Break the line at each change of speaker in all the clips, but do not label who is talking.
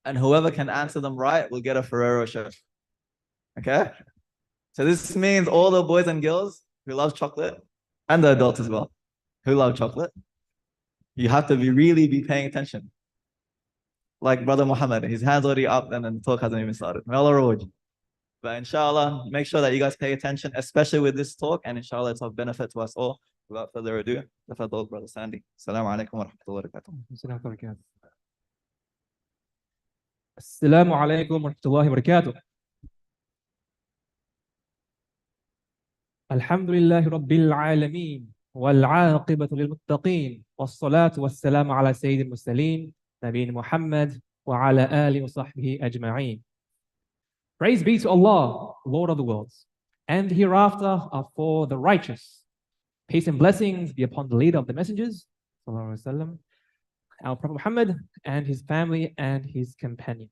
And whoever can answer them right will get a Ferrero shirt. Okay? So this means all the boys and girls who love chocolate, and the adults as well, who love chocolate, you have to really be paying attention. Like Brother Muhammad, his hand's already up and then the talk hasn't even started. May Allah reward you. But inshallah, make sure that you guys pay attention, especially with this talk, and inshallah it's of benefit to us all. Without further ado, tafadhal, Brother Sandy. Assalamu alaikum wa rahmatullahi wa barakatuh.
Assalamu alaikum wa rahmatullahi wa barakatuh. Alhamdulillahi rabbil alameen wal aqibatu lil muttaqeen was salatu was salam ala sayyidil mursaleen Nabiyyina Muhammad wa ala alihi wa sahbihi ajma'een. Praise be to Allah, Lord of the worlds, and hereafter are for the righteous. Peace and blessings be upon the leader of the messengers, sallallahu alaihi wasallam, our Prophet Muhammad and his family and his companions.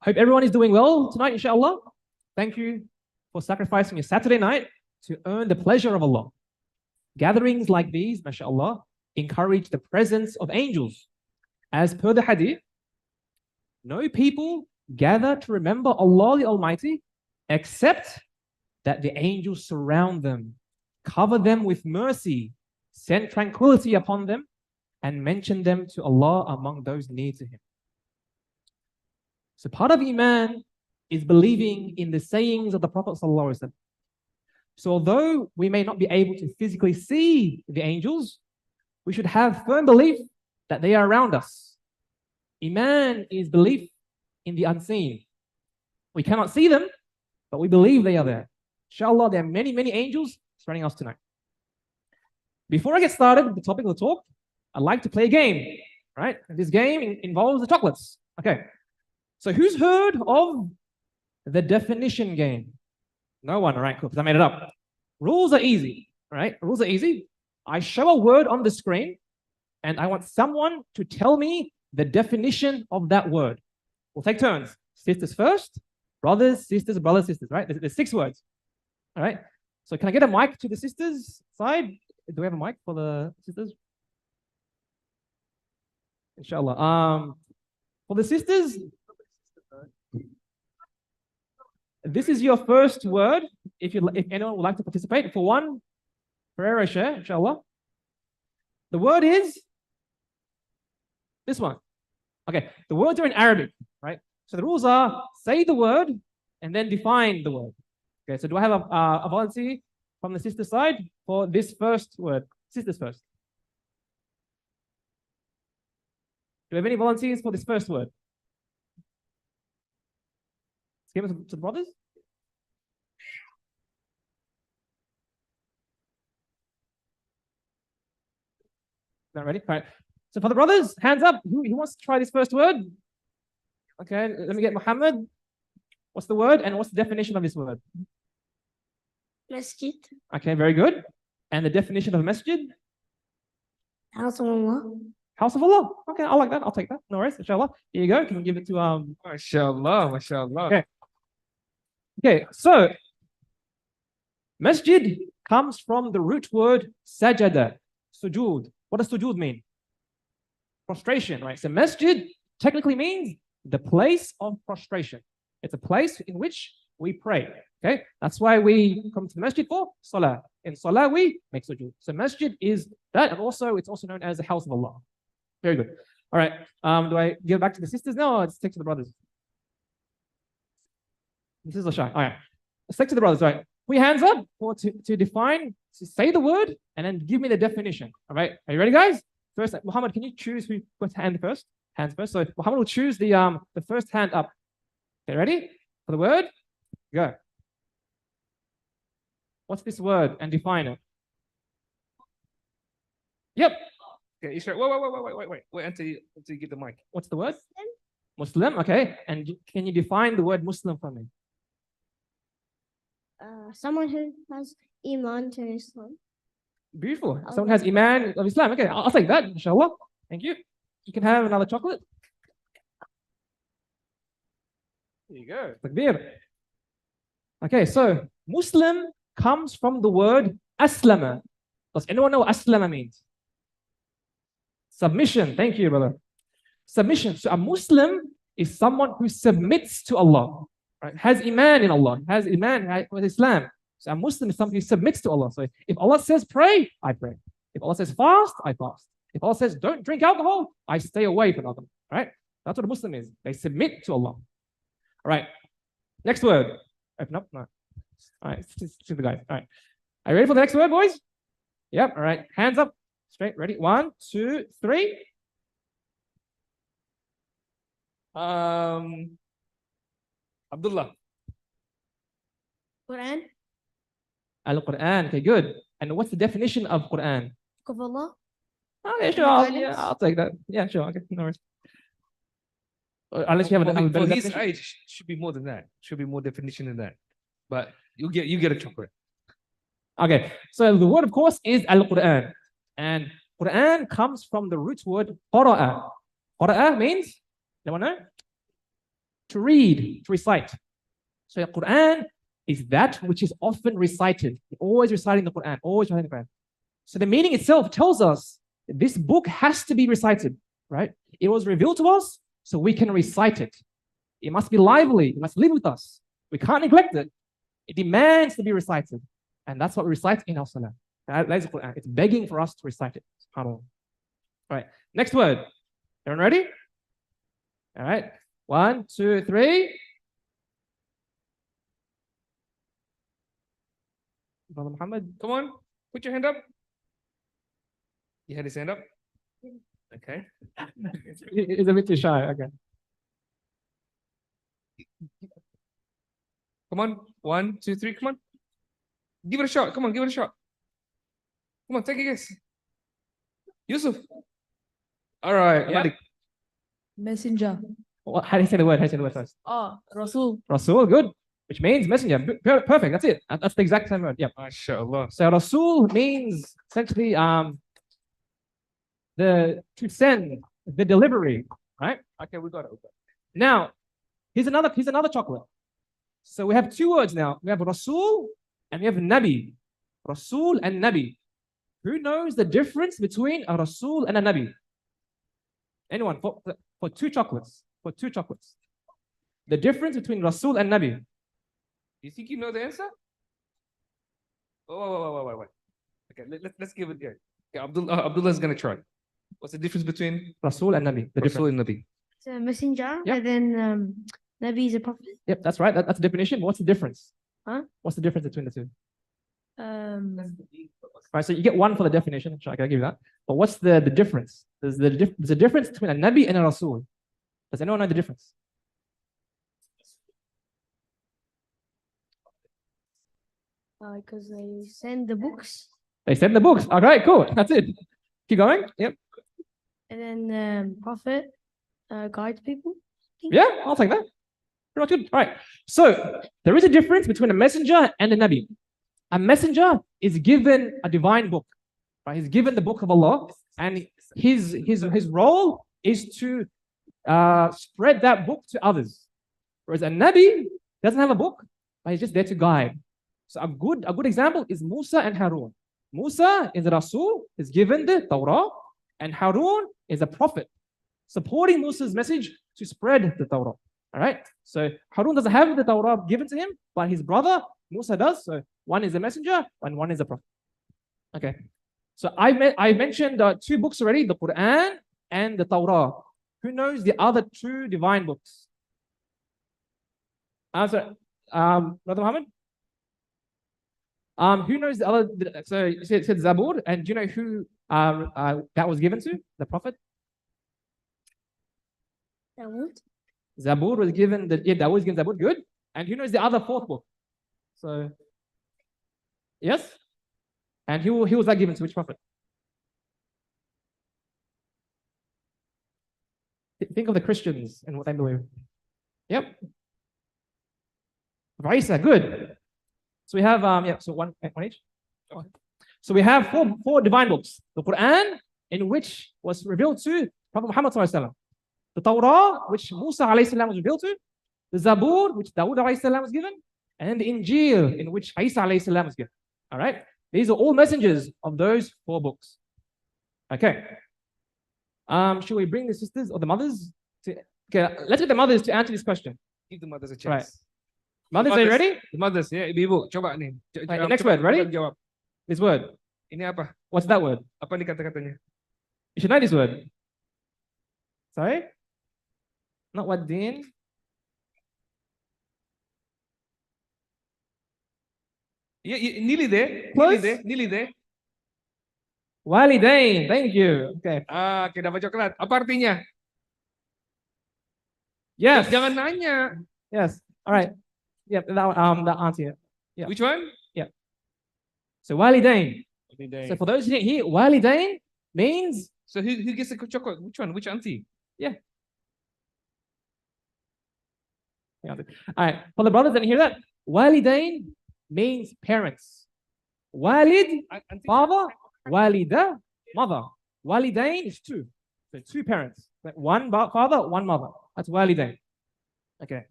Hope everyone is doing well tonight, inshallah. Thank you for sacrificing your Saturday night to earn the pleasure of Allah. Gatherings like these, mashallah, encourage the presence of angels. As per the hadith, no people gather to remember Allah the Almighty except that the angels surround them, cover them with mercy, send tranquility upon them, and mention them to Allah among those near to Him. So part of Iman is believing in the sayings of the Prophet ﷺ. So although we may not be able to physically see the angels, we should have firm belief that they are around us. Iman is belief in the unseen. We cannot see them, but we believe they are there. Inshallah, there are many, many angels surrounding us tonight. Before I get started with the topic of the talk, I'd like to play a game, right? And this game involves the chocolates. Okay. So who's heard of the definition game? No one, all right, cool, because I made it up. Rules are easy, all right? Rules are easy. I show a word on the screen, and I want someone to tell me the definition of that word. We'll take turns. Sisters first, brothers, sisters, right? There's 6 words, all right? So can I get a mic to the sisters side? Do we have a mic for the sisters? Inshallah. For the sisters, this is your first word. If anyone would like to participate, for one, Ferrero share, inshallah. The word is this one. Okay, the words are in Arabic, right? So the rules are say the word and then define the word. Okay, so do I have a volunteer from the sister side for this first word? Sisters first. Do we have any volunteers for this first word? Let's give it to the brothers. Not ready? All right. So for the brothers, hands up. Who wants to try this first word? Okay, let me get Muhammad. What's the word and what's the definition of this word?
Masjid.
Okay, very good. And the definition of masjid?
House of Allah.
House of Allah. Okay, I like that. I'll take that. No worries, inshallah. Here you go. Can you give it to
MashaAllah, MashaAllah.
Okay. Okay, so masjid comes from the root word sajada, sujood. What does sujood mean? Prostration, right? So masjid technically means the place of prostration. It's a place in which we pray. Okay, that's why we come to the masjid for salah. In salah we make sujood. So masjid is that, and also it's also known as the house of Allah. Very good. All right. Do I give back to the sisters now, or let's take to the brothers? This is a shy. All right. Let's take to the brothers. All right. Put your hands up to define, to say the word, and then give me the definition. All right. Are you ready, guys? First, Muhammad, can you choose who puts hand first? Hands first. So Muhammad will choose the first hand up. Okay, ready? For the word? Go. What's this word? And define it. Yep.
Okay, you sure? Wait until you get the mic.
What's the word? Muslim. Okay. And can you define the word Muslim for me?
Someone who has Iman to Islam.
Beautiful. Someone has Iman of Islam. Okay, I'll take that, inshallah. Thank you. You can have another chocolate. There you go. Takbir. Okay, so Muslim comes from the word aslama. Does anyone know what aslama means? Submission. Thank you, brother. Submission. So a Muslim is someone who submits to Allah, right? Has iman in Allah, has iman with Islam. So a Muslim is someone who submits to Allah. So if Allah says pray, I pray. If Allah says fast, I fast. If Allah says don't drink alcohol, I stay away from alcohol. Right? That's what a Muslim is. They submit to Allah. All right. Next word. Open up. No. All right. To the guys. All right. Are you ready for the next word, boys? Yep. All right. Hands up. Straight. Ready? 1, 2, 3.
Abdullah.
Quran.
Al-Quran. Okay, good. And what's the definition of Quran?
Book of Allah.
Oh, yeah, sure.
Guidance?
I'll take that. Yeah, sure. Okay, no worries. Unless you have a
For
better
his
definition.
age, should be more than that. Should be more definition than that. But you get a chocolate.
Okay, so the word, of course, is Al-Quran. And Quran comes from the root word qara'a. Qara'a means, anyone know? To read, to recite. So Quran is that which is often recited. Always reciting the Quran, always reciting the Quran. So the meaning itself tells us that this book has to be recited, right? It was revealed to us so we can recite it. It must be lively. It must live with us. We can't neglect it. It demands to be recited. And that's what we recite in our salah. That is the Quran. It's begging for us to recite it. SubhanAllah. All right, next word. Everyone ready? All right, 1, 2, 3. Brother Muhammad.
Come on, put your hand up. You had his hand up? Okay.
He's a bit too shy. Okay.
Come on. 1, 2, 3. Come on. Give it a shot. Come on, give it a shot. Come on, take a guess. Yusuf. All right.
Yeah.
Malik.
Messenger.
How do you say the word? How do you say the word first?
Oh, Rasul.
Rasul, good. Which means messenger. Perfect. That's it. That's the exact same word. Yep.
MashaAllah.
So Rasul means essentially to send, the delivery, right?
Okay, we got it.
Now, here's another chocolate. So we have two words now. We have Rasul and we have Nabi. Rasul and Nabi. Who knows the difference between a Rasul and a Nabi? Anyone? For two chocolates. For two chocolates. The difference between Rasul and Nabi.
You think you know the answer? Oh, wait. Okay, let's give it a go. Okay, Abdullah's gonna try. What's the difference between
Rasul and Nabi. The
Rasul
difference.
and Nabi?
It's a messenger,
Yep.
and then Nabi is a prophet.
Yep, that's right. That's the definition. What's the difference?
Huh?
What's the difference between the two?
Um,
Right, so you get one for the definition. Sure, I can give you that. But what's the difference? There's a difference between a Nabi and a Rasul. Does anyone know the difference?
because they send the books,
They send the books. All right, cool. That's it. Keep going. Yep.
and then prophet guides people.
Yeah, I'll take that. Pretty much good. All right. So there is a difference between a messenger and a Nabi. A messenger is given a divine book. Right? He's given the book of Allah, and his role is to spread that book to others. Whereas a Nabi doesn't have a book, but he's just there to guide. So a good example is Musa and Harun. Musa is a Rasul, is given the Torah, and Harun is a prophet, supporting Musa's message to spread the Torah. All right. So Harun doesn't have the Torah given to him, but his brother Musa does. So one is a messenger and one is a prophet. Okay. So I mentioned two books already, the Quran and the Torah. Who knows the other two divine books? Brother Muhammad? Who knows the other? So you said Zabur, and do you know who that was given to? The prophet?
Dawood.
Zabur was given that was given Zabur. Good. And who knows the other fourth book? So yes. And who was that given to? Which prophet? Think of the Christians and what they believe. Yep. Isa, good. So we have so one each. So we have four divine books. The Quran, in which was revealed to Prophet Muhammad ﷺ. The Torah, which Musa ﷺ was revealed to. The Zabur, which Dawood ﷺ was given. And then the Injil, in which Isa ﷺ was given. All right. These are all messengers of those four books. Okay. Should we bring the sisters or the mothers to? Okay, let's get the mothers to answer this question.
Give the mothers a chance.
Right. Mothers, are you ready?
The mothers, ya, ibu-ibu, coba nih.
Right, the next word, ready?
Jawab.
This word.
Ini apa?
What's that word?
Apa nih kata-katanya?
You should know this word. Sorry? Not what din.
Yeah, nearly there.
Close.
Nearly there.
Walidain. Thank you. Okay.
Ah, kita dapat coklat. Apa artinya?
Yes.
Jangan nanya.
Yes. All right. Yep. That answer. Yeah.
Which one?
So walidain. So for those who didn't hear, walidain means
So who gets the chocolate? Which one? Which auntie?
yeah. All right. For the brothers that didn't hear that, walidain means parents. Walid,
Auntie?
father. Walida, mother. Walidain is two. So two parents. Like one father, one mother. That's walidain. Okay.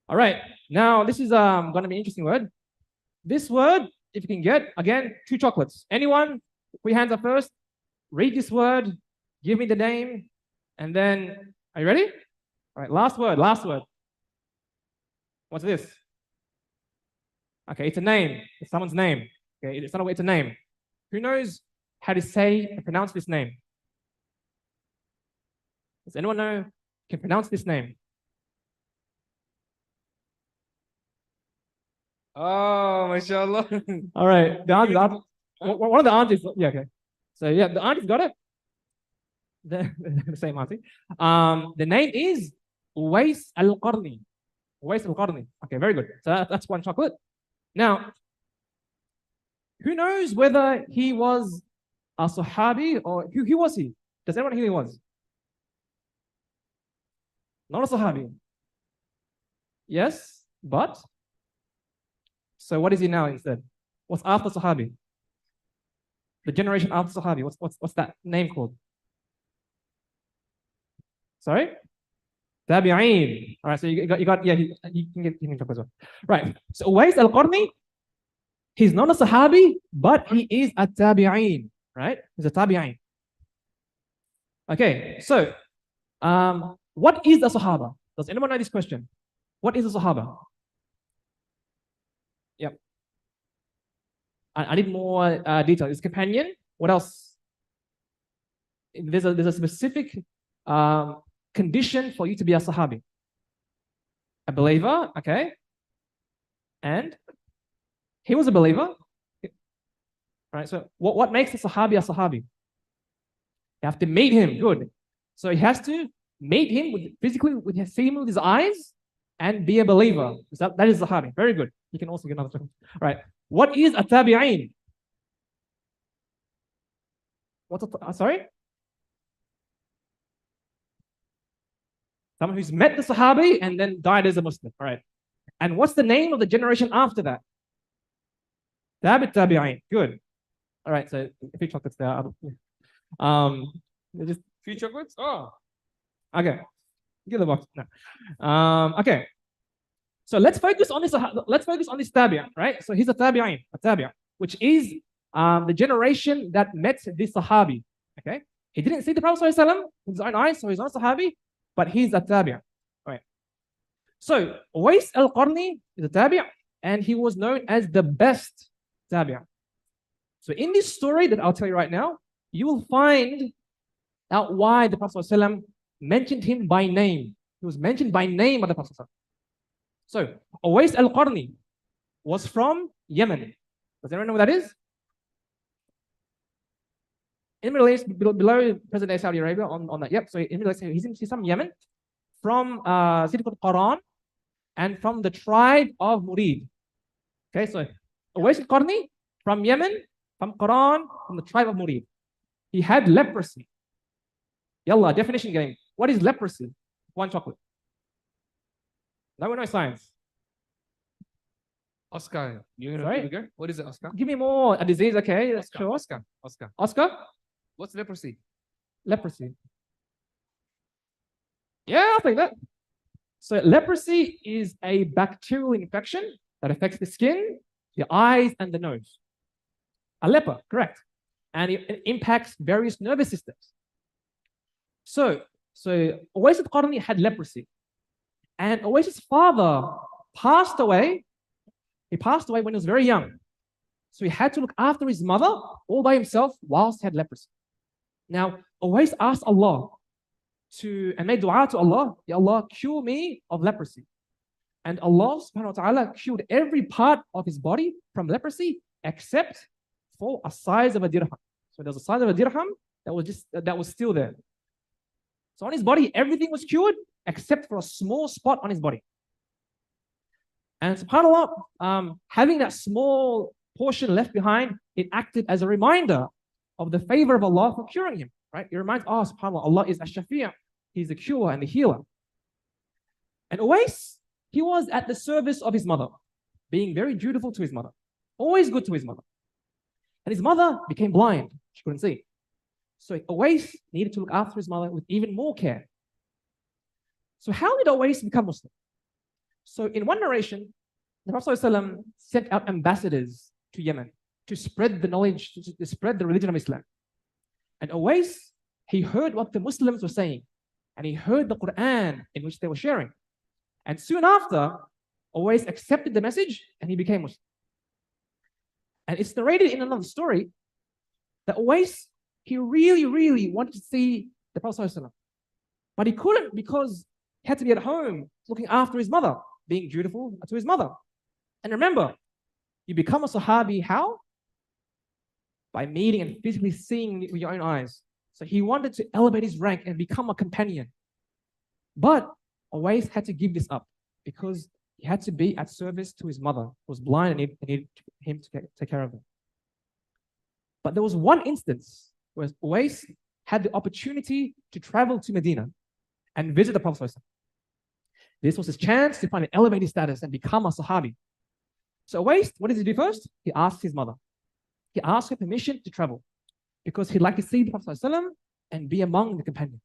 All right. Now this is going to be an interesting word. This word, if you can get, again, 2 chocolates. Anyone? Put your hands up first. Read this word. Give me the name. And then, are you ready? All right. Last word. Last word. What's this? Okay, it's a name. It's someone's name. Okay, it's not a way. It's a name. Who knows how to say and pronounce this name? Does anyone know can pronounce this name?
Oh, mashallah.
All right, the answer. One of the aunties. Yeah, okay. So yeah, the auntie's got it. The same auntie. The name is Uwais al-Qarni. Uwais al-Qarni. Okay, very good. So that's 1 chocolate. Now, who knows whether he was a Sahabi or who was he? Does anyone know who he was? Not a Sahabi. Yes, but so what is he now instead? What's after Sahabi? The generation after Sahabi. What's that name called? Sorry? Tabi'een. All right, so you got yeah, you can get chocolate as well. Right. So Uwais al-Qarni, he's not a Sahabi, but he is a Tabi'een. Right? He's a Tabi'een. Okay, so what is a Sahaba? Does anyone know this question? What is a Sahaba? Yep. I need more detail. It's companion. What else? There's a specific condition for you to be a Sahabi. A believer, okay? And he was a believer. Right, so what makes a Sahabi a Sahabi? You have to meet him, good. So he has to meet him physically, see him with his eyes, and be a believer. So that is Sahabi. Very good. You can also get another chocolate. All right. What is a Tabi'een? What's sorry? Someone who's met the Sahabi and then died as a Muslim. All right. And what's the name of the generation after that? Tabi'een. Good. All right. So a few chocolates there. Just
Few chocolates? Oh.
okay. Give the box. No. Okay. So let's focus on this. Let's focus on this tabi'ah, right? So he's a tabi'ah, which is the generation that met this Sahabi. Okay. He didn't see the Prophet ﷺ with his own eyes, so he's not a Sahabi, but he's a tabi'ah. Right. So Uwais al-Qarni is a tabi'ah, and he was known as the best tabi'ah. So in this story that I'll tell you right now, you will find out why the Prophet ﷺ mentioned him by name. He was mentioned by name by the Prophet ﷺ. So Uwais al-Qarni was from Yemen. Does anyone know what that is? In the Middle East, below present-day Saudi Arabia, on that. Yep. So in the Middle East, he's from Yemen, from city called Quran, and from the tribe of Murid. Okay, so Uwais al-Qarni from Yemen, from Quran, from the tribe of Murid. He had leprosy. Yalla, definition game. What is leprosy? 1 chocolate. No one knows science.
Oscar. You
Sorry?
know, what is it, Oscar?
Give me more. A disease, okay? That's
Oscar.
sure.
Oscar.
Oscar?
What's leprosy?
Leprosy. Yeah, I'll take that. So leprosy is a bacterial infection that affects the skin, the eyes, and the nose. A leper, correct. And it impacts various nervous systems. So Uwais al-Qarni had leprosy. And Uwais' father passed away. He passed away when he was very young. So he had to look after his mother all by himself whilst he had leprosy. Now, Uwais asked Allah and made dua to Allah, Ya Allah, cure me of leprosy. And Allah subhanahu wa ta'ala cured every part of his body from leprosy except for a size of a dirham. So there was a size of a dirham that was still there. So on his body, everything was cured except for a small spot on his body. And subhanAllah, having that small portion left behind, it acted as a reminder of the favor of Allah for curing him. Right? It reminds us, subhanAllah, Allah is Ash-Shafi', He's the cure and the healer. And Uwais, he was at the service of his mother, being very dutiful to his mother, always good to his mother. And his mother became blind. She couldn't see. So Uwais needed to look after his mother with even more care. So how did Uwais become Muslim? So in one narration, the Prophet ﷺ sent out ambassadors to Yemen to spread the knowledge, to spread the religion of Islam. And Uwais, he heard what the Muslims were saying, and he heard the Quran in which they were sharing. And soon after, Uwais accepted the message and he became Muslim. And it's narrated in another story that Uwais, he really, really wanted to see the Prophet ﷺ. But he couldn't because he had to be at home looking after his mother, being dutiful to his mother. And remember, you become a Sahabi how? By meeting and physically seeing with your own eyes. So he wanted to elevate his rank and become a companion. But Uwais had to give this up because he had to be at service to his mother, who was blind and needed him to take care of her. But there was one instance where Uwais had the opportunity to travel to Medina and visit the Prophet. This was his chance to finally elevate his status and become a Sahabi. So Uwais, what did he do first? He asked his mother. He asked her permission to travel because he'd like to see the Prophet and be among the companions.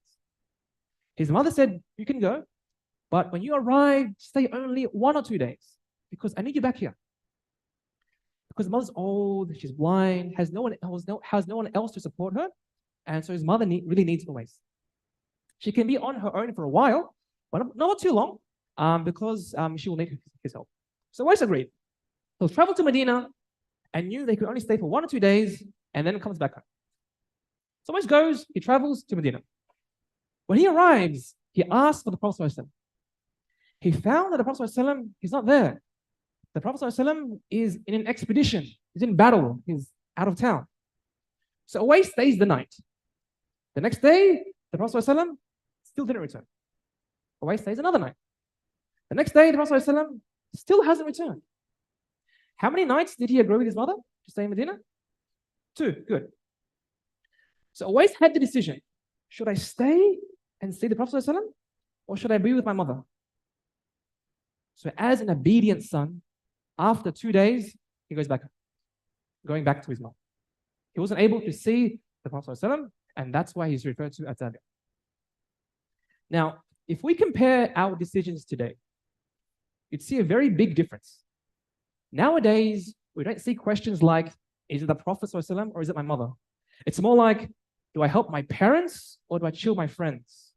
His mother said, you can go, but when you arrive, stay only 1 or 2 days because I need you back here. Because the mother's old, she's blind, has no one else to support her, and so his mother really needs Uwais. She can be on her own for a while, but not too long, because she will need his help. So Uwais agreed. He'll travel to Medina and knew they could only stay for 1 or 2 days and then comes back home. So Uwais goes, he travels to Medina. When he arrives, he asks for the Prophet ﷺ. He found that the Prophet ﷺ is not there. The Prophet ﷺ is in an expedition. He's in battle. He's out of town. So Uwais stays the night. The next day, the Prophet ﷺ still didn't return. Uwais stays another night. The next day, the Prophet ﷺ still hasn't returned. How many nights did he agree with his mother to stay in Medina? 2. Good. So Uwais had the decision. Should I stay and see the Prophet ﷺ, or should I be with my mother? So as an obedient son, after 2 days, he goes back, going back to his mom. He wasn't able to see the Prophet ﷺ, and that's why he's referred to as Tabi'. Now, if we compare our decisions today, you'd see a very big difference. Nowadays, we don't see questions like, is it the Prophet ﷺ or is it my mother? It's more like, do I help my parents or do I chill my friends?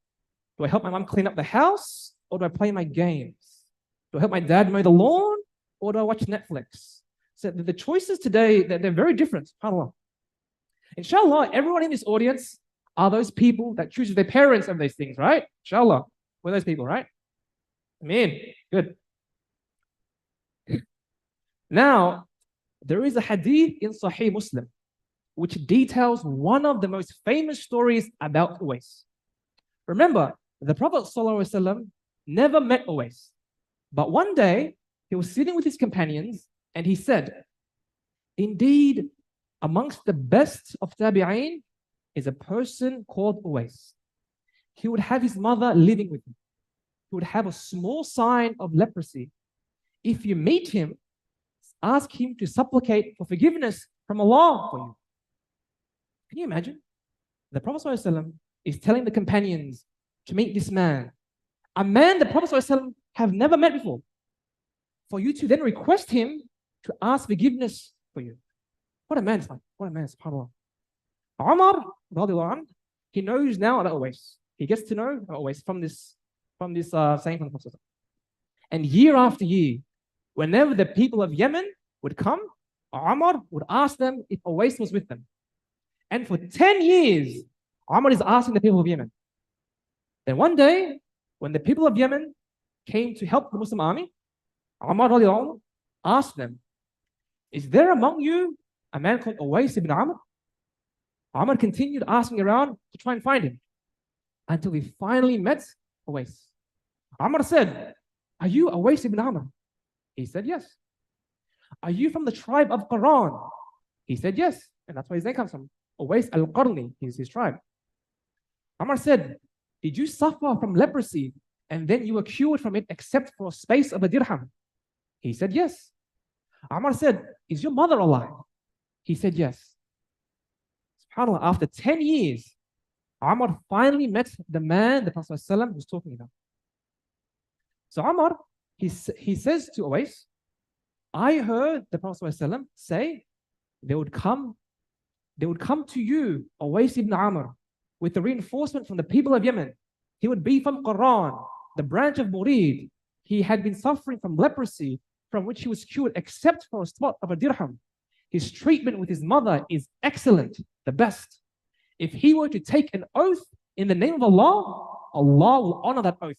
Do I help my mom clean up the house or do I play my games? Do I help my dad mow the lawn or do I watch Netflix? So the choices today, they're very different, subhanAllah. Inshallah, everyone in this audience are those people that choose their parents over these things, right? Inshallah, we're those people, right? Amen. Good. Now, there is a hadith in Sahih Muslim which details one of the most famous stories about Uwais. Remember, the Prophet ﷺ never met Uwais, but one day he was sitting with his companions and he said, indeed, amongst the best of Tabi'een is a person called Uwais. He would have his mother living with him. He would have a small sign of leprosy. If you meet him, ask him to supplicate for forgiveness from Allah for you. Can you imagine? The Prophet ﷺ is telling the companions to meet this man, a man the Prophet ﷺ have never met before, for you to then request him to ask forgiveness for you. What a man, what a man, subhanAllah. Umar, he knows now about Uwais. he gets to know always from this saying from the Prophet. And year after year, whenever the people of Yemen would come, Umar would ask them if Uwais was with them. And for 10 years, Umar is asking the people of Yemen. Then one day, when the people of Yemen came to help the Muslim army, Umar asked them, is there among you a man called Uwais ibn Amr? Umar continued asking around to try and find him until he finally met Uwais. Umar said, are you Uwais ibn Amr? He said, yes. Are you from the tribe of Quran? He said, yes. And that's where his name comes from. Uwais al-Qarni is his tribe. Umar said, did you suffer from leprosy and then you were cured from it except for a space of a dirham? He said, yes. Umar said, is your mother alive? He said, yes. SubhanAllah, after 10 years, Umar finally met the man the Prophet ﷺ was talking about. So Umar, he says to Uwais, I heard the Prophet ﷺ say, they would come to you, Uwais ibn Amr, with the reinforcement from the people of Yemen. He would be from Quran, the branch of Murid. He had been suffering from leprosy, from which he was cured except for a spot of a dirham. His treatment with his mother is excellent, the best. If he were to take an oath in the name of Allah, Allah will honor that oath.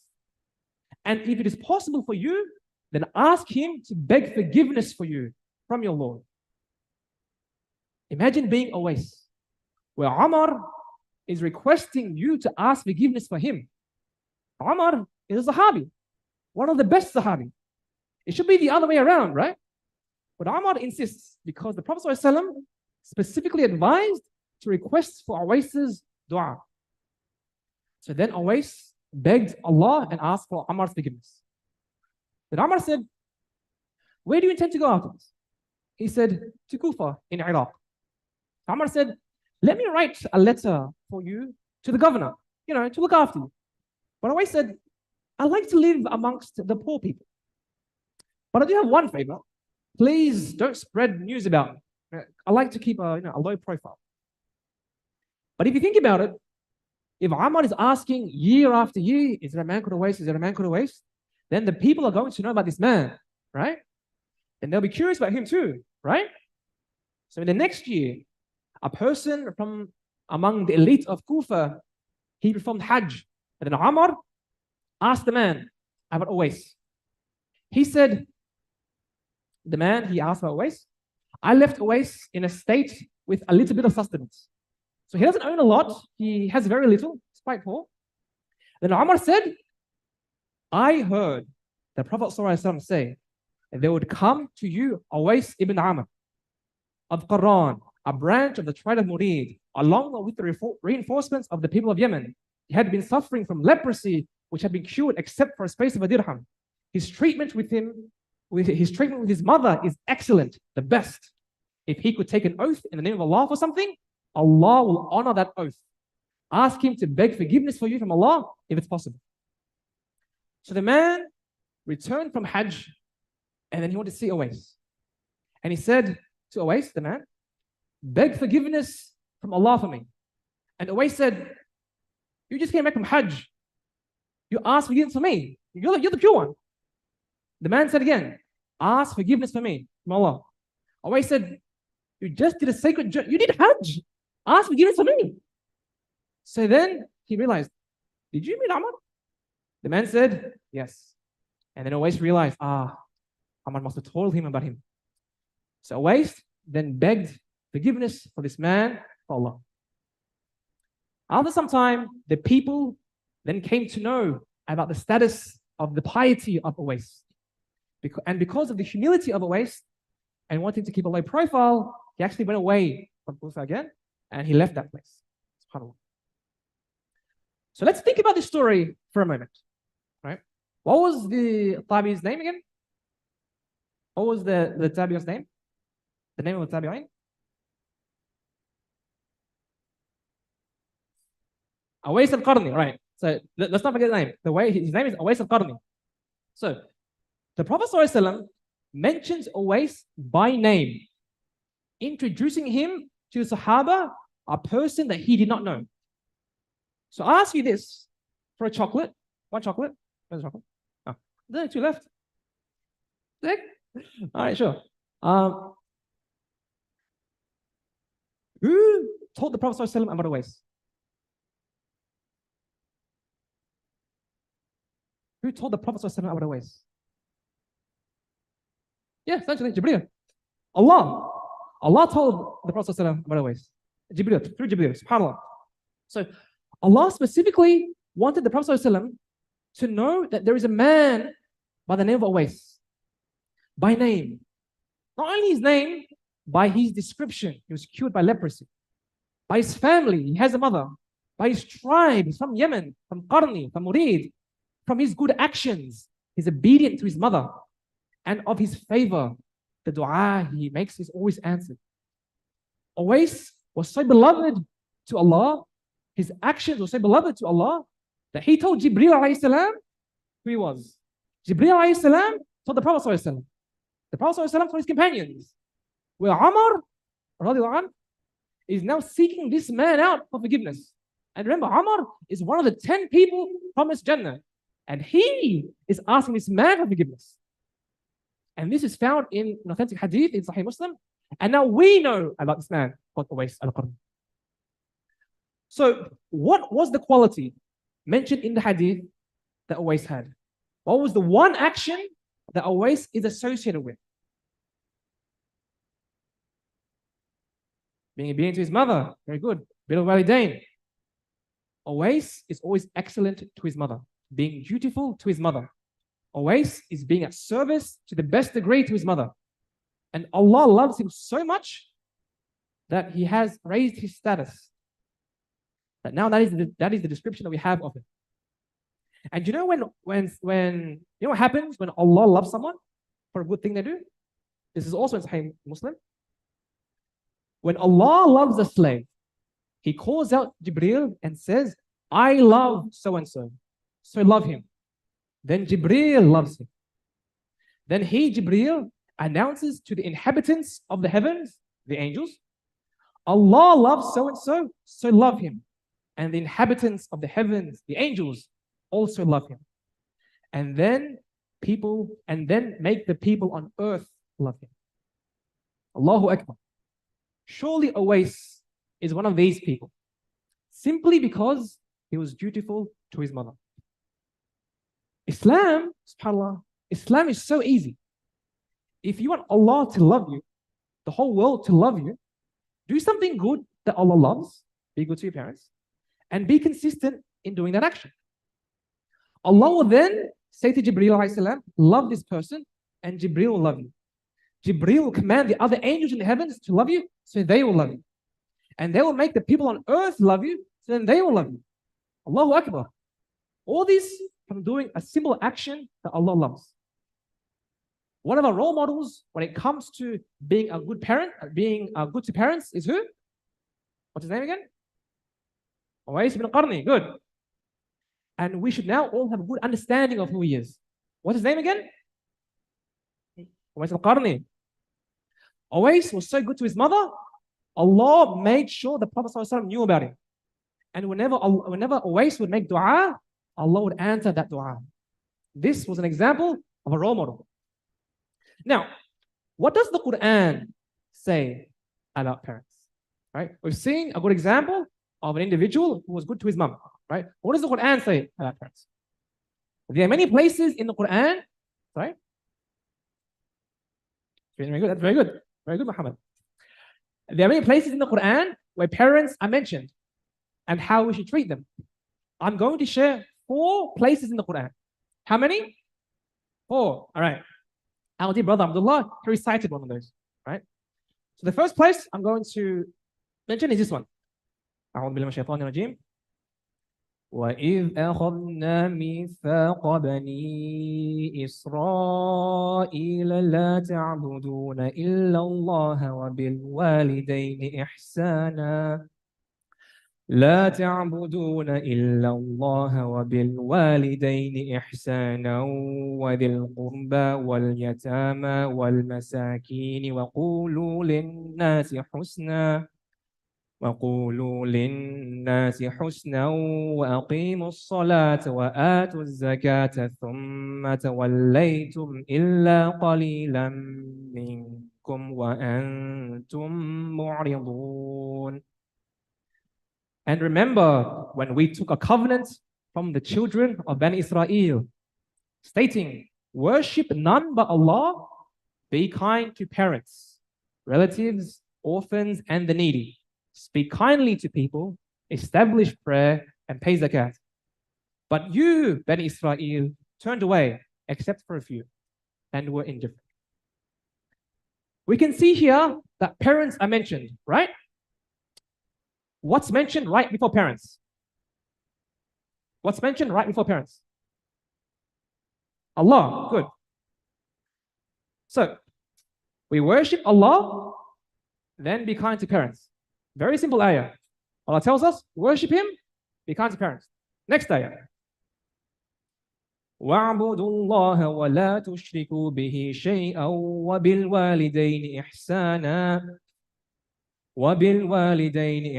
And if it is possible for you, then ask him to beg forgiveness for you from your Lord. Imagine being Uwais, where Umar is requesting you to ask forgiveness for him. Umar is a Sahabi, one of the best Sahabi. It should be the other way around, right? But Umar insists because the Prophet ﷺ specifically advised to request for Uwais's dua. So then Uwais begged Allah and asked for Umar's forgiveness. Then Umar said, where do you intend to go after this? He said, to Kufa in Iraq. Umar said, let me write a letter for you to the governor, to look after you. But Uwais said, I like to live amongst the poor people. But I do have one favor. Please don't spread news about me. I like to keep a low profile. But if you think about it, if Umar is asking year after year, is there a man called Uwais? Is there a man called Uwais? Then the people are going to know about this man, right? And they'll be curious about him too, right? So in the next year, a person from among the elite of Kufa, he performed Hajj. And then Umar asked the man about Uwais. He said, the man, he asked about Uwais, I left Uwais in a state with a little bit of sustenance. So he doesn't own a lot. He has very little. He's quite poor. Then Umar said, I heard the Prophet ﷺ say, there would come to you Uwais ibn Amr of Quran, a branch of the tribe of Murid, along with the reinforcements of the people of Yemen. He had been suffering from leprosy, which had been cured except for a space of a dirham. His treatment with his mother is excellent, the best. If he could take an oath in the name of Allah for something, Allah will honor that oath. Ask him to beg forgiveness for you from Allah if it's possible. So the man returned from Hajj and then he wanted to see Uwais. And he said to Uwais, the man, beg forgiveness from Allah for me. And Uwais said, you just came back from Hajj. You asked forgiveness for me. You're the pure one. The man said again, ask forgiveness for me from Allah. Uwais said, you just did a sacred journey. You did Hajj. Ask forgiveness for me. So then he realized, did you meet Umar? The man said, yes. And then Uwais realized, Umar must have told him about him. So Uwais then begged forgiveness for this man for Allah. After some time, the people then came to know about the status of the piety of Uwais. And because of the humility of Uwais and wanting to keep a low profile, he actually went away from Kufa again and he left that place. SubhanAllah. So let's think about this story for a moment. Right? What was the Tabi'i's name again? What was the Tabi'i's name? The name of the Tabi'in? Uwais al-Qarni, right. So let's not forget the name. His name is Uwais al-Qarni. So the Prophet ﷺ mentions Uwais by name, introducing him to the Sahaba, a person that he did not know. So I ask you this, for a chocolate. One chocolate. Where's the chocolate? Oh, there, two left. Sick? All right, sure. Who told the Prophet ﷺ about a waist? Who told the Prophet ﷺ about a waist? Yeah, essentially, Jibreel. Allah. Allah told the Prophet ﷺ about a waist. Jibreel, through Jibreel, subhanAllah. So Allah specifically wanted the Prophet ﷺ to know that there is a man by the name of Awais. By name. Not only his name, by his description. He was cured by leprosy. By his family, he has a mother. By his tribe, he's from Yemen, from Qarni, from Murid. From his good actions, he's obedient to his mother. And of his favor, the dua he makes is always answered. Awais was so beloved to Allah, his actions were so beloved to Allah, that he told Jibreel alayhi salam who he was. Jibreel alayhi salam told the Prophet sallallahu alaihi wasallam. The Prophet sallallahu alaihi wasallam told his companions, where Umar radiallahu anh, is now seeking this man out for forgiveness. And remember, Umar is one of the 10 people promised Jannah. And he is asking this man for forgiveness. And this is found in an authentic hadith in Sahih Muslim. And now we know about this man called Awais al-Qarni. So what was the quality mentioned in the hadith that Awais had? What was the one action that Awais is associated with? Being obedient to his mother. Very good. Bil walidain. Awais is always excellent to his mother. Being dutiful to his mother. Awais is being at service to the best degree to his mother. And Allah loves him so much that he has raised his status. That now that is the description that we have of him. And you know when you know what happens when Allah loves someone for a good thing they do? This is also in Sahih Muslim. When Allah loves a slave, he calls out Jibreel and says, I love so-and-so. So love him. Then Jibreel loves him. Then he, Jibreel, announces to the inhabitants of the heavens, the angels, Allah loves so-and-so, so love him. And the inhabitants of the heavens, the angels, also love him. And then make the people on earth love him. Allahu Akbar. Surely Awais is one of these people, simply because he was dutiful to his mother. Islam, subhanAllah, Islam is so easy. If you want Allah to love you, the whole world to love you, do something good that Allah loves, be good to your parents, and be consistent in doing that action. Allah will then say to Jibreel alayhi salam, love this person, and Jibreel will love you. Jibreel will command the other angels in the heavens to love you, so they will love you. And they will make the people on earth love you, so then they will love you. Allahu Akbar. All this from doing a simple action that Allah loves. One of our role models when it comes to being a good parent, being good to parents is who? What's his name again? Awais ibn Qarni. Good. And we should now all have a good understanding of who he is. What's his name again? Awais al-Qarni. Awais was so good to his mother, Allah made sure the Prophet ﷺ knew about him. And whenever Awais would make dua, Allah would answer that dua. This was an example of a role model. Now, what does the Quran say about parents? Right? We've seen a good example of an individual who was good to his mom. Right? What does the Quran say about parents? There are many places in the Quran. Sorry? Very good. That's very good. Very good, Muhammad. There are many places in the Quran where parents are mentioned and how we should treat them. I'm going to share 4 places in the Quran. How many? 4. All right. Our dear brother Abdullah, he recited one of those. Right? So the first place I'm going to mention is this one. أعوذ بالله من الشيطان الرجيم. وَإِذْ أَخَذْنَا مِيثَاقَ بَنِي إِسْرَائِيلَ لَا تَعْبُدُونَ إِلَّا اللَّهَ وَبِالْوَالِدَيْنِ إِحْسَانًا لا تعبدون إلا الله وبالوالدين إحسانا وذي القربى واليتامى والمساكين وقولوا للناس حسنا وقولوا للناس حسنا وأقيموا الصلاة وآتوا الزكاة ثم توليتم إلا قليلا منكم وأنتم معرضون. And remember when we took a covenant from the children of Bani Israel, stating, worship none but Allah, be kind to parents, relatives, orphans, and the needy. Speak kindly to people, establish prayer, and pay zakat. But you, Bani Israel, turned away, except for a few, and were indifferent. We can see here that parents are mentioned, right? What's mentioned right before parents? What's mentioned right before parents? Allah, good. So, we worship Allah, then be kind to parents. Very simple ayah. Allah tells us, worship Him, be kind to parents. Next ayah. وَاعْبُدُوا اللَّهَ وَلَا تُشْرِكُوا بِهِ شَيْئًا وَبِالْوَالِدَيْنِ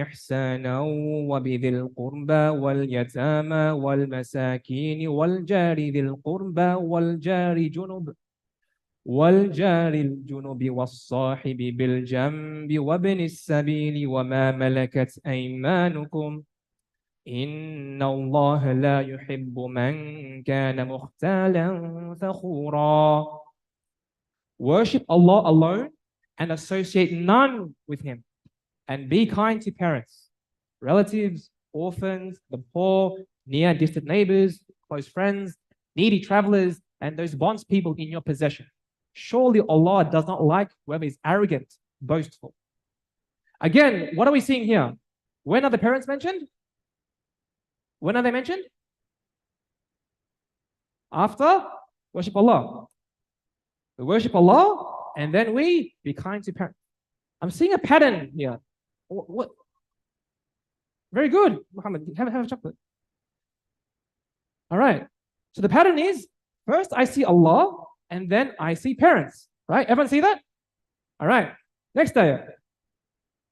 إِحْسَانًا وَبِذِي الْقُرْبَى وَالْيَتَامَى وَالْمَسَاكِينِ وَالْجَارِ ذِي الْقُرْبَى والجار الجنب والصاحب بالجنب وابن السبيل وما ملكت أيمانكم إن الله لا يحب من كان مختالا فخورا. Worship Allah alone and associate none with Him, and be kind to parents, relatives, orphans, the poor, near and distant neighbors, close friends, needy travelers, and those bondspeople in your possession. Surely Allah does not like whoever is arrogant, boastful. Again, what are we seeing here? When are the parents mentioned? When are they mentioned? After worship Allah. We worship Allah and then we be kind to parents. I'm seeing a pattern here. What? Very good, Muhammad. Have a chocolate. All right. So the pattern is first I see Allah and then I see parents. Right? Everyone see that? All right. Next ayah.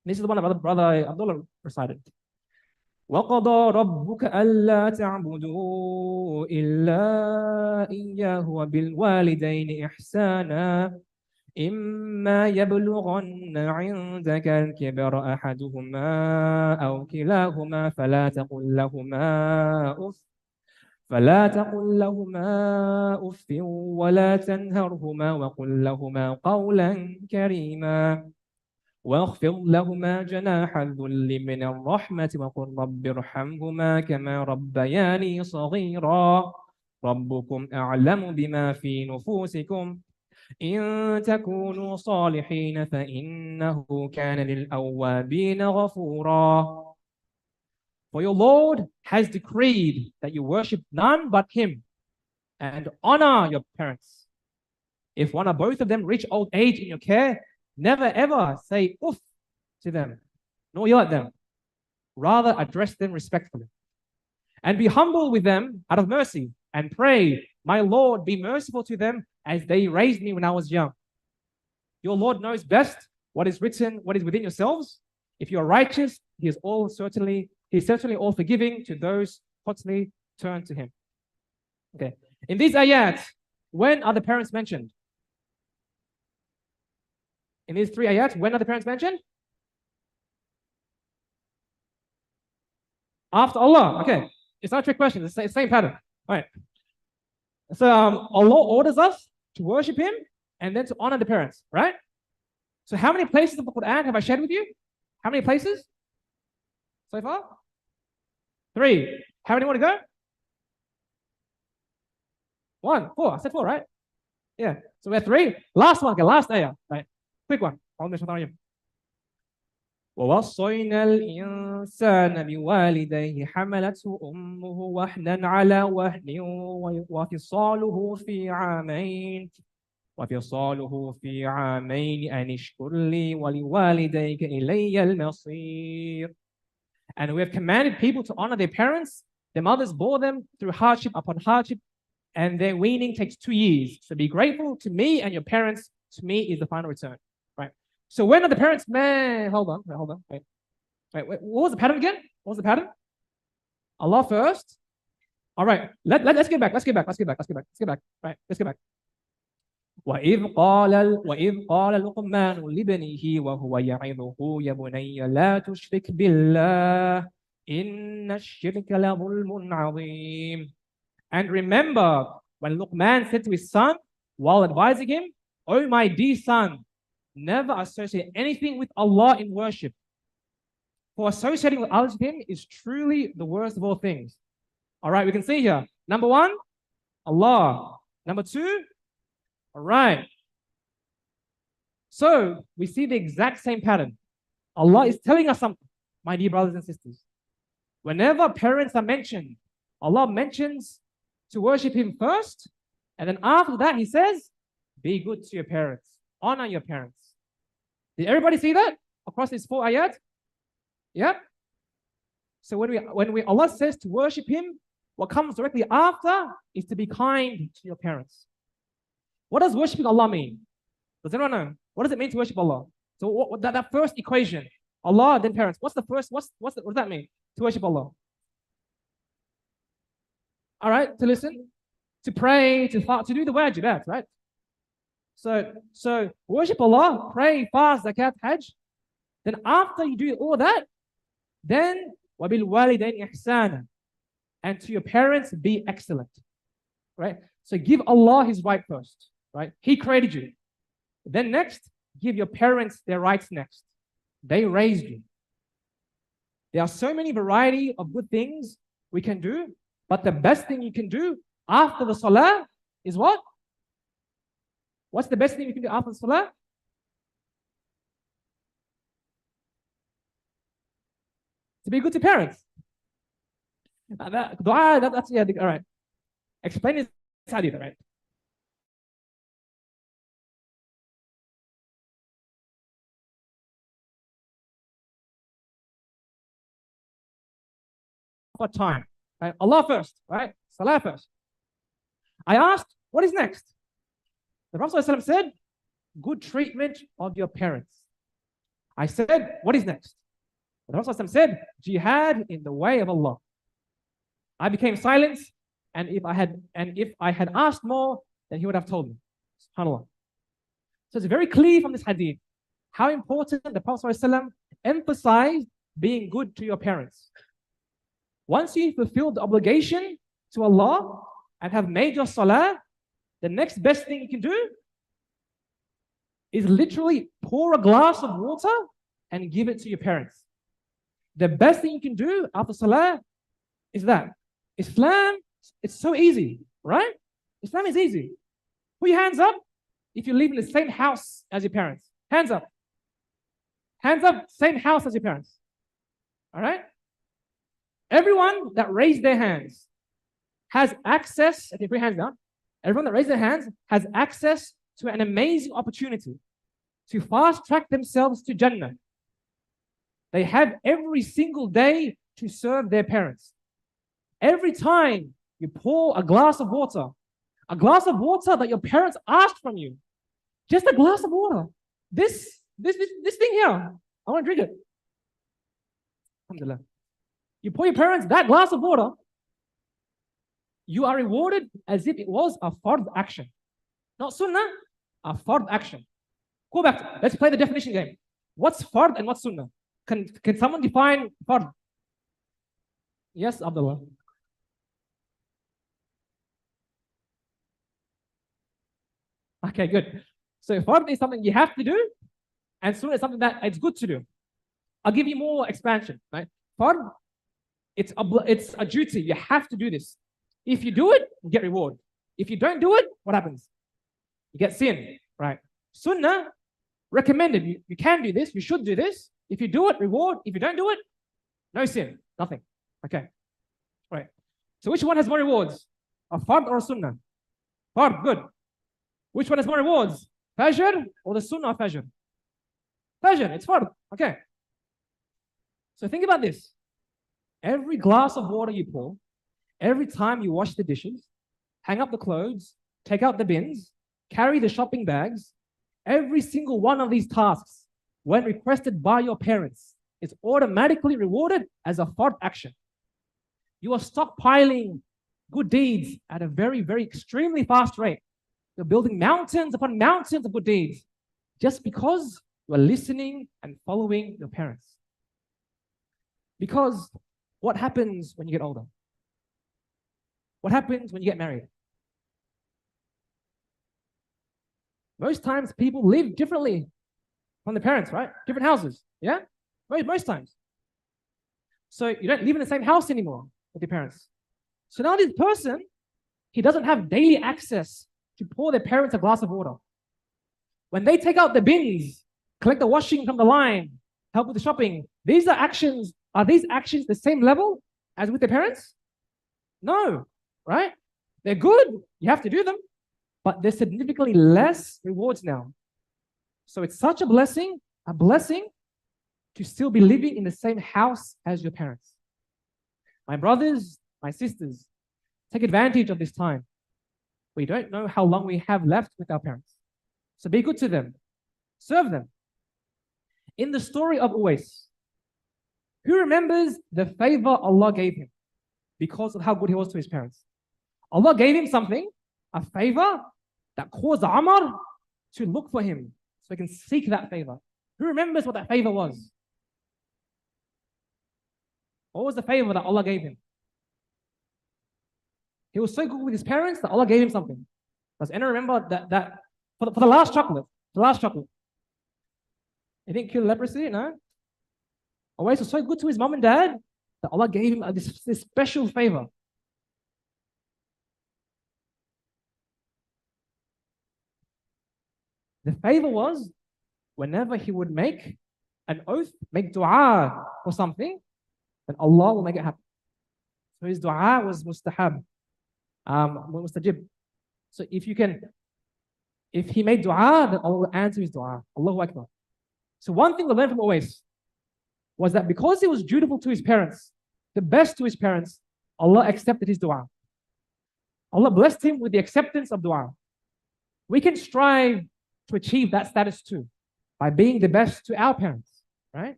This is the one that Brother Abdullah recited. وَقَضَى رَبُّكَ أَلَّا تَعْبُدُوا إِلَّا إِيَّاهُ وَبِالْوَالِدَيْنِ إِحْسَانًا إِمَّا يَبْلُغَنَّ عِندَكَ الْكِبَرَ أَحَدُهُمَا أَوْ كِلَاهُمَا فلا تقل لهما أف ولا تنهرهما وقل لهما قولا كريما واخفض لهما جناح الذل من الرحمة وقل رب ارحمهما كما ربياني صغيرا ربكم أعلم بما في نفوسكم إن تكونوا صالحين فإنه كان للأوابين غفورا. For your Lord has decreed that you worship none but Him and honor your parents. If one or both of them reach old age in your care, never ever say uff to them, nor yell at them. Rather address them respectfully. And be humble with them out of mercy and pray, my Lord, be merciful to them as they raised me when I was young. Your Lord knows best what is written, what is within yourselves. If you are righteous, He is certainly all forgiving to those who constantly turn to Him. Okay. In these ayat, when are the parents mentioned? In these three ayat, when are the parents mentioned? After Allah. Okay. It's not a trick question. It's the same pattern. All right. So Allah orders us to worship Him and then to honor the parents, right? So how many places of the Quran have I shared with you? How many places so far? 3. How many more to go? 1, 4. I said 4, right? Yeah. So we're 3. Last one. Okay, last ayah. Right. Quick one. ووصينا الإنسان بوالديه حملته أمه وهنا على وهن وفصاله في عامين أن اشكر لي ولوالديك إلي المصير. And we have commanded people to honor their parents. Their mothers bore them through hardship upon hardship, and their weaning takes 2 years. So be grateful to me and your parents. To me is the final return. Right. So when are the parents? Man, hold on. Wait. Wait, what was the pattern again? What was the pattern? Allah first. All right, let's get back. Right, let's get back. وإذ قال لقمان لابنه وهو يعظه يا بني لا تشرك بالله إن الشرك لظلم عظيم. And remember when Luqman said to his son while advising him, "Oh my dear son, never associate anything with Allah in worship. For associating with others with him is truly the worst of all things." All right, we can see here. Number one, Allah. Number two, all right. So we see the exact same pattern. Allah is telling us something, my dear brothers and sisters. Whenever parents are mentioned, Allah mentions to worship Him first, and then after that, He says, be good to your parents, honor your parents. Did everybody see that across these 4 ayat? Yeah. So when Allah says to worship Him, what comes directly after is to be kind to your parents. What does worshiping Allah mean? Does anyone know? What does it mean to worship Allah? So that first equation, Allah then parents. What does that mean? To worship Allah. All right, to listen, to pray, to do the wajibat, right? So worship Allah, pray, fast, zakat, hajj. Then after you do all that, then وَبِالْوَالِدَيْنِ إِحْسَانًا, and to your parents be excellent, right? So give Allah His right first, right? He created you. Then next, give your parents their rights next. They raised you. There are so many variety of good things we can do, but the best thing you can do after the salah is what? What's the best thing you can do after the salah? To be good to parents. That's yeah, all right. Explain this hadith, all right? For time, right? Allah first, right? Salah first. I asked, what is next? The Prophet ﷺ said, good treatment of your parents. I said, what is next? The Prophet ﷺ said, jihad in the way of Allah. I became silent, and if I had asked more, then he would have told me. SubhanAllah. So it's very clear from this hadith how important the Prophet ﷺ emphasized being good to your parents. Once you fulfill the obligation to Allah and have made your salah, the next best thing you can do is literally pour a glass of water and give it to your parents. The best thing you can do after salah is that. Islam, it's so easy, right? Islam is easy. Put your hands up if you live in the same house as your parents. Hands up. Hands up, same house as your parents. All right? Everyone that raised their hands has access, okay, put your hands down. Everyone that raised their hands has access to an amazing opportunity to fast track themselves to Jannah. They have every single day to serve their parents. Every time you pour a glass of water that your parents asked from you, just a glass of water. This thing here, I want to drink it. Alhamdulillah. You pour your parents that glass of water, you are rewarded as if it was a fard action. Not sunnah, a fard action. Go back, let's play the definition game. What's fard and what's sunnah? Can someone define fard? Yes, Abdullah. Okay, good. So fard is something you have to do, and sunnah is something that it's good to do. I'll give you more expansion, right? Fard, it's a duty. You have to do this. If you do it, you get reward. If you don't do it, what happens? You get sin, right? Sunnah, recommended. You can do this. You should do this. If you do it, reward. If you don't do it, no sin, nothing. Okay, right. So which one has more rewards? A fard or a sunnah? Fard, good. Which one has more rewards? Fajr or the sunnah of Fajr? Fajr, it's fard. Okay. So think about this. Every glass of water you pour, every time you wash the dishes, hang up the clothes, take out the bins, carry the shopping bags, every single one of these tasks, when requested by your parents, is automatically rewarded as a fard action. You are stockpiling good deeds at a very, very extremely fast rate. You're building mountains upon mountains of good deeds just because you are listening and following your parents. Because what happens when you get older? What happens when you get married? Most times people live differently from their parents, right? Different houses, yeah? Most times. So you don't live in the same house anymore with your parents. So now this person, he doesn't have daily access to pour their parents a glass of water. When they take out the bins, collect the washing from the line, help with the shopping, these are actions. Are these actions the same level as with their parents? No, right? They're good. You have to do them. But there's significantly less rewards now. So it's such a blessing to still be living in the same house as your parents. My brothers, my sisters, take advantage of this time. We don't know how long we have left with our parents. So be good to them. Serve them. In the story of Uwais, who remembers the favor Allah gave him because of how good he was to his parents? Allah gave him something, a favor that caused Amr to look for him so he can seek that favor. Who remembers what that favor was? What was the favor that Allah gave him? He was so good with his parents that Allah gave him something. Does anyone remember that for the last chocolate? The last chocolate. He didn't kill leprosy, no? Uwais was so good to his mom and dad that Allah gave him this special favor. The favor was whenever he would make an oath, make dua for something, then Allah will make it happen. So his dua was mustahab, mustajib. So if he made dua, then Allah will answer his dua. Allahu Akbar. So one thing we learned from Uwais was that because he was dutiful to his parents, the best to his parents, Allah accepted his dua. Allah blessed him with the acceptance of dua. We can strive to achieve that status too by being the best to our parents, right?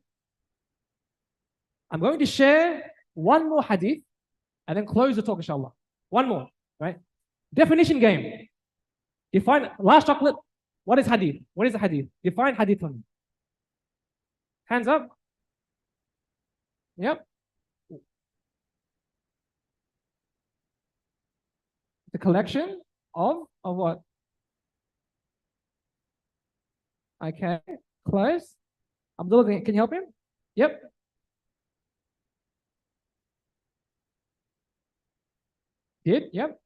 I'm going to share one more hadith and then close the talk, inshallah. One more, right? Definition game. Define, last chocolate, what is hadith? What is a hadith? Define hadith for me. Hands up. Yep. The collection of what? Okay, close. Abdullah, can you help him? Yep. Did? Yep.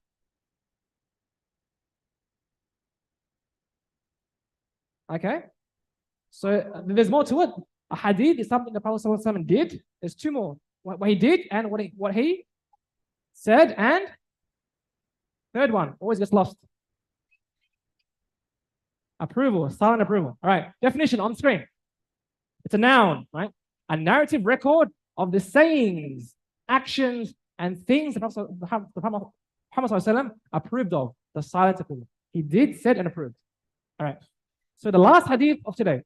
Okay. So there's more to it. A hadith is something the Prophet ﷺ did. There's two more. What he did and what he said, and third one always gets lost. Approval, silent approval. All right, definition on screen. It's a noun, right? A narrative record of the sayings, actions, and things the Prophet ﷺ approved of. The silent approval. He did, said, and approved. All right. So the last hadith of today,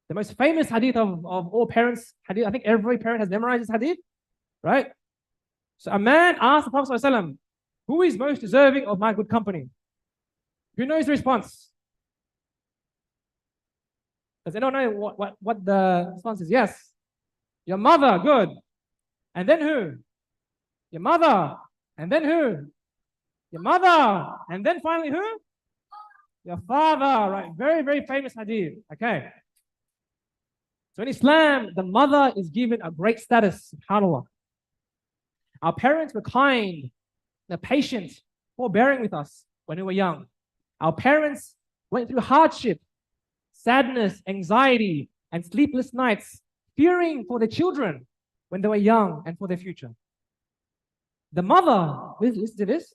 the most famous hadith of all parents' hadith. I think every parent has memorized this hadith, right? So a man asked the Prophet ﷺ, who is most deserving of my good company? Who knows the response? Does anyone know what the response is? Yes. Your mother, good. And then who? Your mother. And then who? Your mother. And then finally who? Your father, right? Very, very famous hadith. Okay. So in Islam, the mother is given a great status, subhanAllah. Our parents were kind, they're patient, forbearing with us when we were young. Our parents went through hardship, sadness, anxiety, and sleepless nights, fearing for their children when they were young and for their future. The mother, listen to this,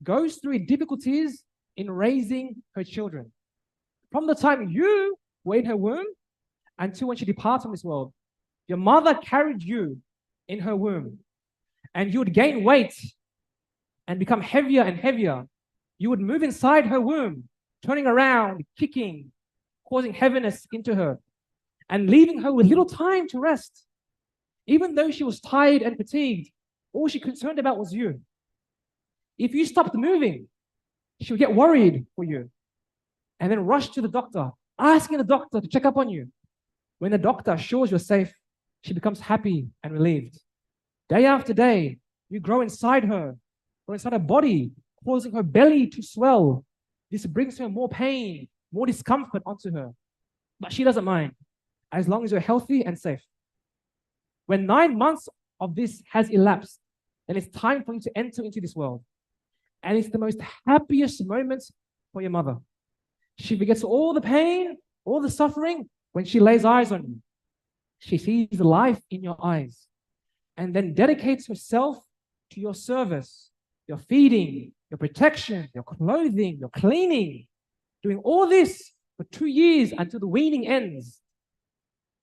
goes through difficulties in raising her children. From the time you were in her womb until when she departs from this world, your mother carried you in her womb, and you would gain weight and become heavier and heavier. You would move inside her womb, turning around, kicking, causing heaviness into her. and leaving her with little time to rest. Even though she was tired and fatigued, all she concerned about was you. If you stopped moving, she would get worried for you and then rush to the doctor, asking the doctor to check up on you. When the doctor assures you're safe, she becomes happy and relieved. Day after day, you grow inside her body, causing her belly to swell. This brings her more pain, more discomfort onto her. But she doesn't mind, as long as you're healthy and safe. When 9 months of this has elapsed, then it's time for you to enter into this world. And it's the most happiest moment for your mother. She forgets all the pain, all the suffering when she lays eyes on you. She sees the life in your eyes and then dedicates herself to your service, your feeding, your protection, your clothing, your cleaning, doing all this for 2 years until the weaning ends.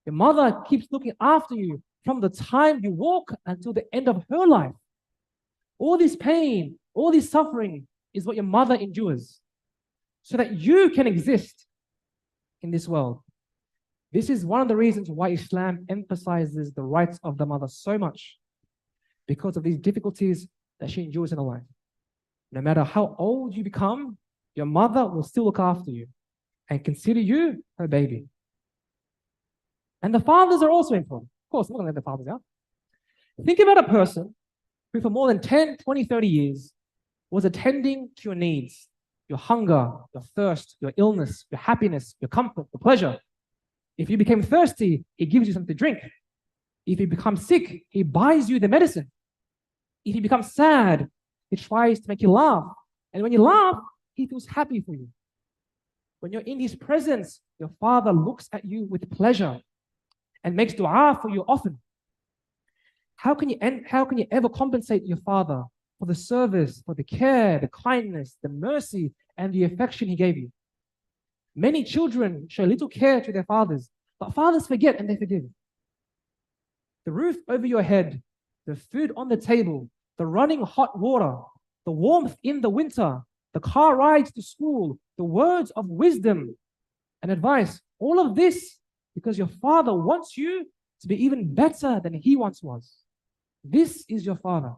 Your mother keeps looking after you from the time you walk until the end of her life. All this pain, all this suffering is what your mother endures so that you can exist in this world. This is one of the reasons why Islam emphasizes the rights of the mother so much, because of these difficulties that she endures in her life. No matter how old you become, your mother will still look after you and consider you her baby. And the fathers are also important. Of course, I'm not going to let the fathers out. Think about a person who for more than 10, 20, 30 years was attending to your needs, your hunger, your thirst, your illness, your happiness, your comfort, your pleasure. If you became thirsty, he gives you something to drink. If you become sick, he buys you the medicine. If you become sad, he tries to make you laugh. And when you laugh, he feels happy for you. When you're in his presence, your father looks at you with pleasure and makes dua for you often. How can you ever compensate your father for the service, for the care, the kindness, the mercy, and the affection he gave you? Many children show little care to their fathers, but fathers forget and they forgive. The roof over your head, the food on the table, the running hot water, the warmth in the winter, the car rides to school, the words of wisdom and advice, all of this because your father wants you to be even better than he once was. This is your father.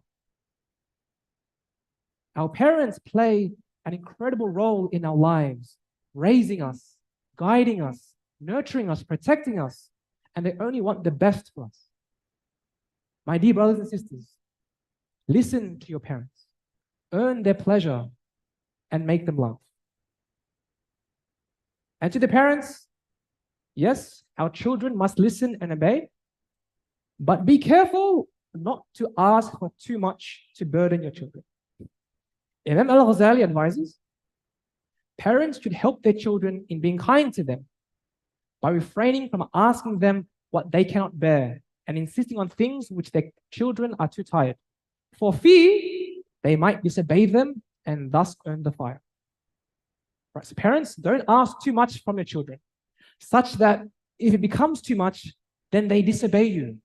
Our parents play an incredible role in our lives, raising us, guiding us, nurturing us, protecting us, and they only want the best for us. My dear brothers and sisters, listen to your parents, earn their pleasure, and make them laugh. And to the parents, yes, our children must listen and obey, but be careful not to ask for too much to burden your children. Imam Al-Ghazali advises, parents should help their children in being kind to them by refraining from asking them what they cannot bear and insisting on things which their children are too tired. For fear they might disobey them and thus earn the fire. Right, so parents, don't ask too much from your children, such that if it becomes too much, then they disobey you.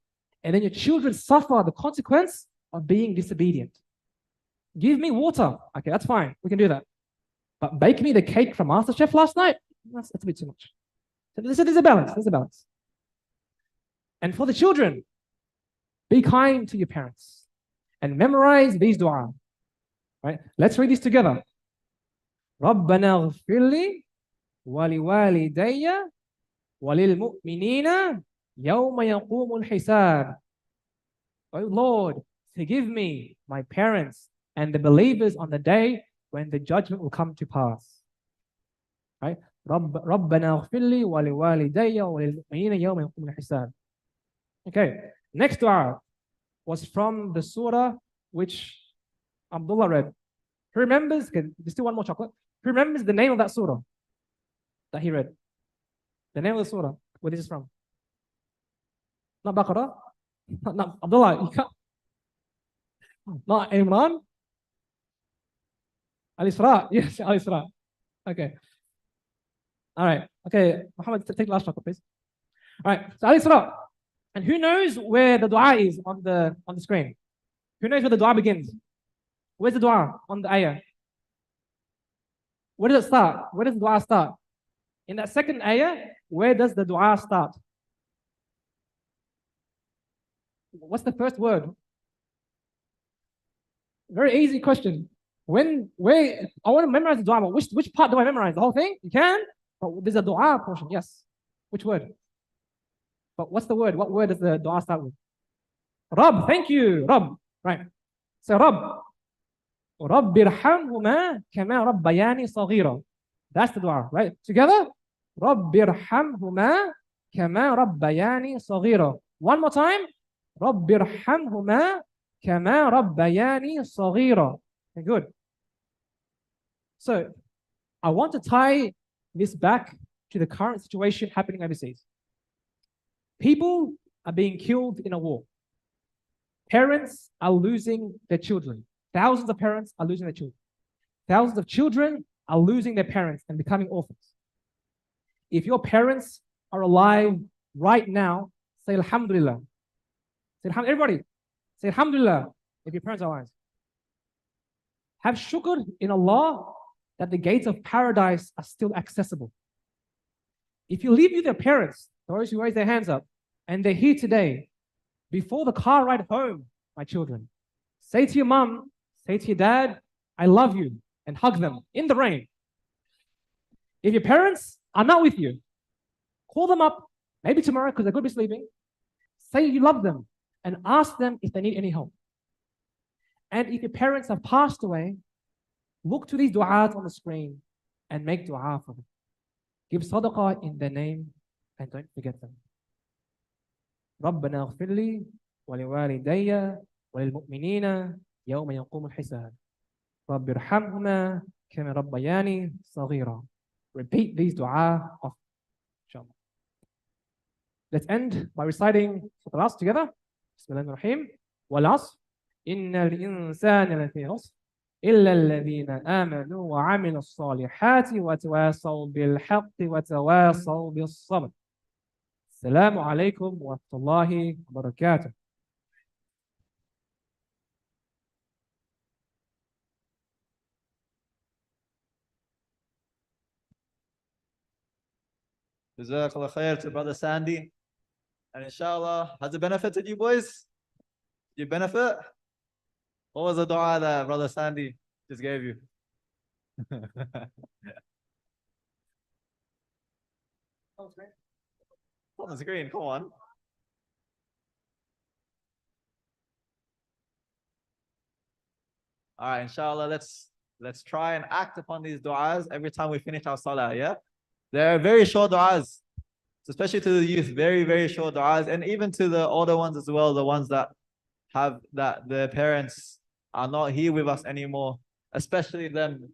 And then your children suffer the consequence of being disobedient. Give me water. Okay, that's fine. We can do that. But bake me the cake from MasterChef last night? That's a bit too much. So there's a balance. There's a balance. And for the children, be kind to your parents and memorize these dua. Right? Let's read this together. رَبَّنَا اغْفِرْ لِي وَلِوَالِدَيَّ وَلِلْمُؤْمِنِينَ يَوْمَ يَقُومُ الْحِسَابِ. Oh Lord, forgive me, my parents, and the believers on the day when the judgment will come to pass. Right? رَبَّنَا اغْفِرْ لِي وَلِوَالِدَيَّ وَلِلْمُؤْمِنِينَ يَوْمَ يَقُومُ الْحِسَابِ. Okay, next dua was from the surah which Abdullah read. Who remembers? Okay, there's still one more chocolate. Who remembers the name of that surah that he read? The name of the surah, where this is from? Not Baqarah? Not Abdullah, you can't. Not Imran? Al-Isra? Yes, Al-Isra. Okay. All right. Okay, Muhammad, take the last chocolate, please. All right, so Al-Isra. And who knows where the dua is on the screen? Who knows where the dua begins? Where's the dua on the ayah? Where does it start? Where does the dua start? In that second ayah, where does the dua start? What's the first word? Very easy question. Where I want to memorize the dua, but which part do I memorize? The whole thing? You can, but there's a dua portion. Yes. Which word? But what's the word? What word does the dua start with? Rabb. Thank you. Rabb. Right. So Rabb. رب ارحمهما كما ربياني صغيرا. That's the dua, right? Together. رب ارحمهما كما ربياني صغيرا. One more time. رب ارحمهما كما ربياني صغيرا. Okay, good. So I want to tie this back to the current situation happening overseas. People are being killed in a war. Parents are losing their children. Thousands of parents are losing their children. Thousands of children are losing their parents and becoming orphans. If your parents are alive right now, say Alhamdulillah. Say Alhamdulillah. Everybody, say Alhamdulillah if your parents are alive. Have shukr in Allah that the gates of paradise are still accessible. If you live with your parents, those who raise their hands up, and they're here today, before the car ride home, my children, say to your mom, say to your dad, I love you, and hug them in the rain. If your parents are not with you, call them up, maybe tomorrow because they could be sleeping. Say you love them and ask them if they need any help. And if your parents have passed away, look to these du'as on the screen and make du'a for them. Give sadaqah in their name and don't forget them. ربنا اغفر لي ولوالدي وللمؤمنين يوم يقوم الحساب. رب ارحمهما كما ربياني صغيرا. Repeat these du'a often, inshallah. Let's end by reciting the last together. Bismillahirrahmanirrahim. والعصر إن الإنسان لفي خسر إلا الذين آمنوا وعملوا الصالحات وتواصوا بالحق وتواصوا بالصبر. السلام عليكم ورحمة الله وبركاته.
Jazakallah khair to Brother Sandy. And inshallah, has it benefited you boys? Did you benefit? What was the dua that Brother Sandy just gave you? On the screen, come on. All right, inshallah, let's try and act upon these du'as every time we finish our salah, yeah? They're very short du'as, especially to the youth, very, very short du'as, and even to the older ones as well, the ones that have that their parents are not here with us anymore, especially them.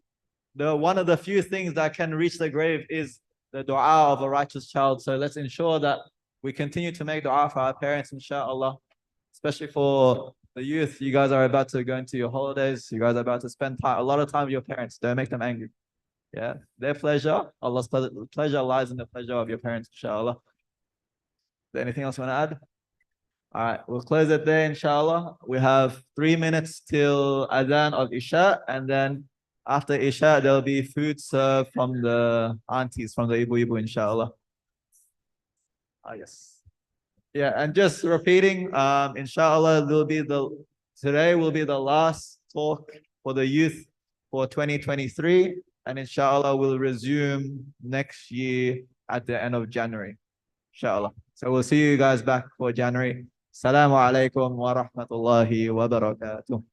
One of the few things that can reach the grave is the dua of a righteous child. So let's ensure that we continue to make dua for our parents, inshallah, especially for the youth. You guys are about to go into your holidays. You guys are about to spend a lot of time with your parents. Don't make them angry. Yeah, their pleasure, Allah's pleasure lies in the pleasure of your parents, inshallah. Is there anything else you want to add? All right, we'll close it there, inshallah. We have 3 minutes till adhan of Isha, and then after Isha, there'll be food served from the aunties, from the Ibu, inshallah. Yes. Yeah, and just repeating, inshallah, today will be the last talk for the youth for 2023, and inshallah, we'll resume next year at the end of January, inshallah. So we'll see you guys back for January. Assalamu alaikum wa rahmatullahi wa barakatuh.